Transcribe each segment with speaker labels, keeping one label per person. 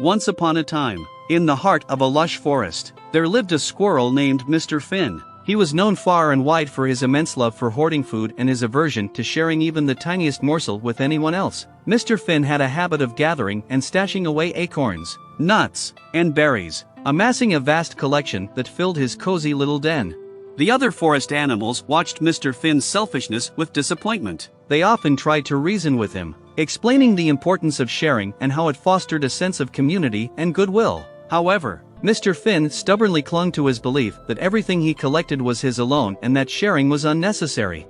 Speaker 1: Once upon a time, in the heart of a lush forest, there lived a squirrel named Mr. Finn. He was known far and wide for his immense love for hoarding food and his aversion to sharing even the tiniest morsel with anyone else. Mr. Finn had a habit of gathering and stashing away acorns, nuts, and berries, amassing a vast collection that filled his cozy little den. The other forest animals watched Mr. Finn's selfishness with disappointment. They often tried to reason with him, explaining the importance of sharing and how it fostered a sense of community and goodwill. However, Mr. Finn stubbornly clung to his belief that everything he collected was his alone and that sharing was unnecessary.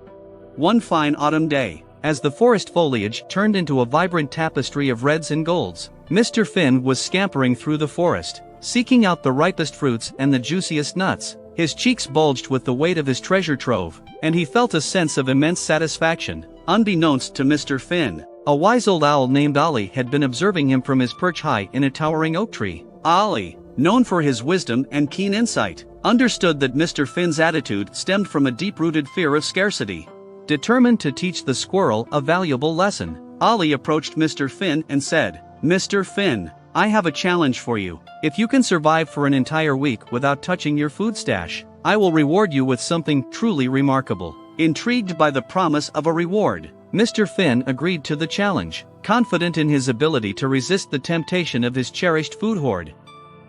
Speaker 1: One fine autumn day, as the forest foliage turned into a vibrant tapestry of reds and golds, Mr. Finn was scampering through the forest, seeking out the ripest fruits and the juiciest nuts. His cheeks bulged with the weight of his treasure trove, and he felt a sense of immense satisfaction. Unbeknownst to Mr. Finn, a wise old owl named Ollie had been observing him from his perch high in a towering oak tree. Ollie, known for his wisdom and keen insight, understood that Mr. Finn's attitude stemmed from a deep-rooted fear of scarcity. Determined to teach the squirrel a valuable lesson, Ollie approached Mr. Finn and said, "Mr. Finn, I have a challenge for you. If you can survive for an entire week without touching your food stash, I will reward you with something truly remarkable." Intrigued by the promise of a reward, Mr. Finn agreed to the challenge, confident in his ability to resist the temptation of his cherished food hoard.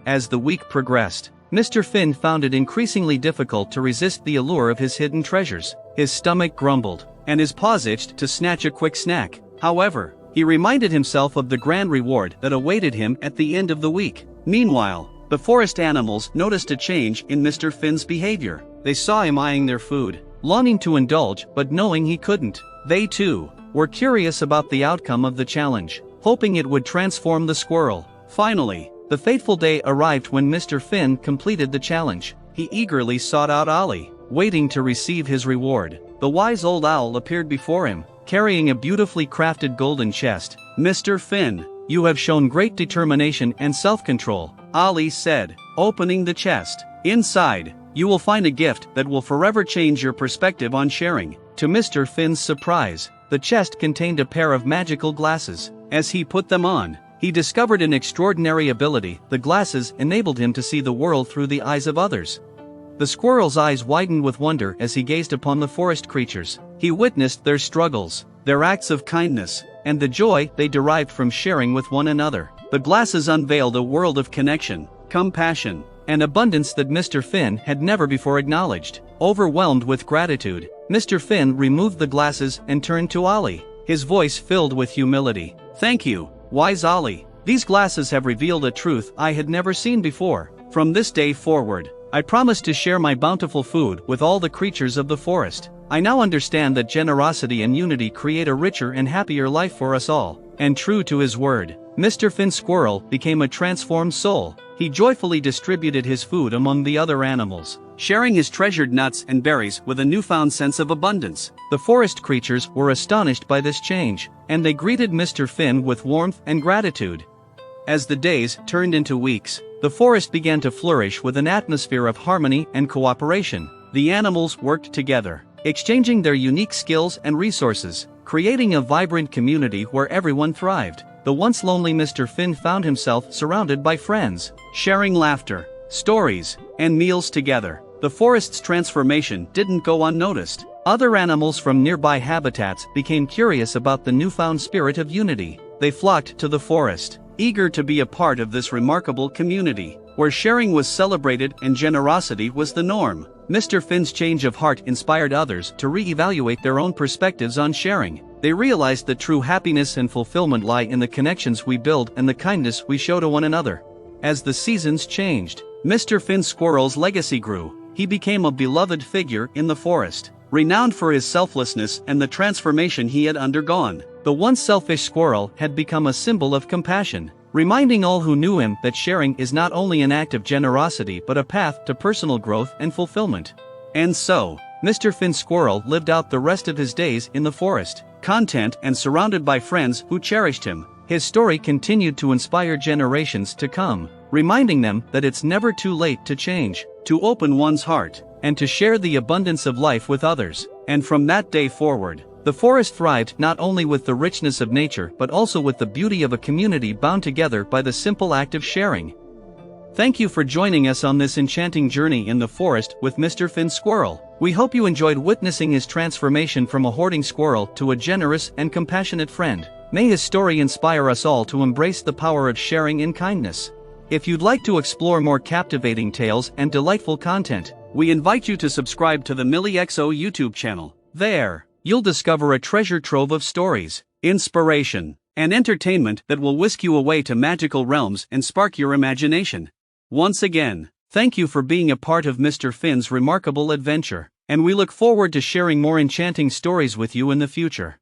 Speaker 1: As the week progressed, Mr. Finn found it increasingly difficult to resist the allure of his hidden treasures. His stomach grumbled, and his paws itched to snatch a quick snack. However, he reminded himself of the grand reward that awaited him at the end of the week. Meanwhile, the forest animals noticed a change in Mr. Finn's behavior. They saw him eyeing their food, longing to indulge but knowing he couldn't. They too were curious about the outcome of the challenge, hoping it would transform the squirrel. Finally, the fateful day arrived when Mr. Finn completed the challenge. He eagerly sought out Ollie, waiting to receive his reward. The wise old owl appeared before him, carrying a beautifully crafted golden chest. "Mr. Finn, you have shown great determination and self-control," Ollie said, opening the chest. "Inside, you will find a gift that will forever change your perspective on sharing." To Mr. Finn's surprise, the chest contained a pair of magical glasses. As he put them on, he discovered an extraordinary ability. The glasses enabled him to see the world through the eyes of others. The squirrel's eyes widened with wonder as he gazed upon the forest creatures. He witnessed their struggles, their acts of kindness, and the joy they derived from sharing with one another. The glasses unveiled a world of connection, compassion, and abundance that Mr. Finn had never before acknowledged. Overwhelmed with gratitude, Mr. Finn removed the glasses and turned to Ollie, his voice filled with humility. "Thank you, wise Ollie. These glasses have revealed a truth I had never seen before. From this day forward, I promise to share my bountiful food with all the creatures of the forest. I now understand that generosity and unity create a richer and happier life for us all." And true to his word, Mr. Finn Squirrel became a transformed soul. He joyfully distributed his food among the other animals, sharing his treasured nuts and berries with a newfound sense of abundance. The forest creatures were astonished by this change, and they greeted Mr. Finn with warmth and gratitude. As the days turned into weeks, the forest began to flourish with an atmosphere of harmony and cooperation. The animals worked together, exchanging their unique skills and resources, creating a vibrant community where everyone thrived. The once lonely Mr. Finn found himself surrounded by friends, sharing laughter, stories, and meals together. The forest's transformation didn't go unnoticed. Other animals from nearby habitats became curious about the newfound spirit of unity. They flocked to the forest, eager to be a part of this remarkable community, where sharing was celebrated and generosity was the norm. Mr. Finn's change of heart inspired others to re-evaluate their own perspectives on sharing. They realized that true happiness and fulfillment lie in the connections we build and the kindness we show to one another. As the seasons changed, Mr. Finn Squirrel's legacy grew. He became a beloved figure in the forest, renowned for his selflessness and the transformation he had undergone. The once selfish squirrel had become a symbol of compassion, reminding all who knew him that sharing is not only an act of generosity but a path to personal growth and fulfillment. And so, Mr. Finn Squirrel lived out the rest of his days in the forest, content and surrounded by friends who cherished him. His story continued to inspire generations to come, reminding them that it's never too late to change, to open one's heart, and to share the abundance of life with others. And from that day forward, The forest thrived not only with the richness of nature but also with the beauty of a community bound together by the simple act of sharing. Thank you for joining us on this enchanting journey in the forest with Mr. Finn Squirrel. We hope you enjoyed witnessing his transformation from a hoarding squirrel to a generous and compassionate friend. May his story inspire us all to embrace the power of sharing and kindness. If you'd like to explore more captivating tales and delightful content, we invite you to subscribe to the MillyXO YouTube channel. There, you'll discover a treasure trove of stories, inspiration, and entertainment that will whisk you away to magical realms and spark your imagination. Once again, thank you for being a part of Mr. Finn's remarkable adventure, and we look forward to sharing more enchanting stories with you in the future.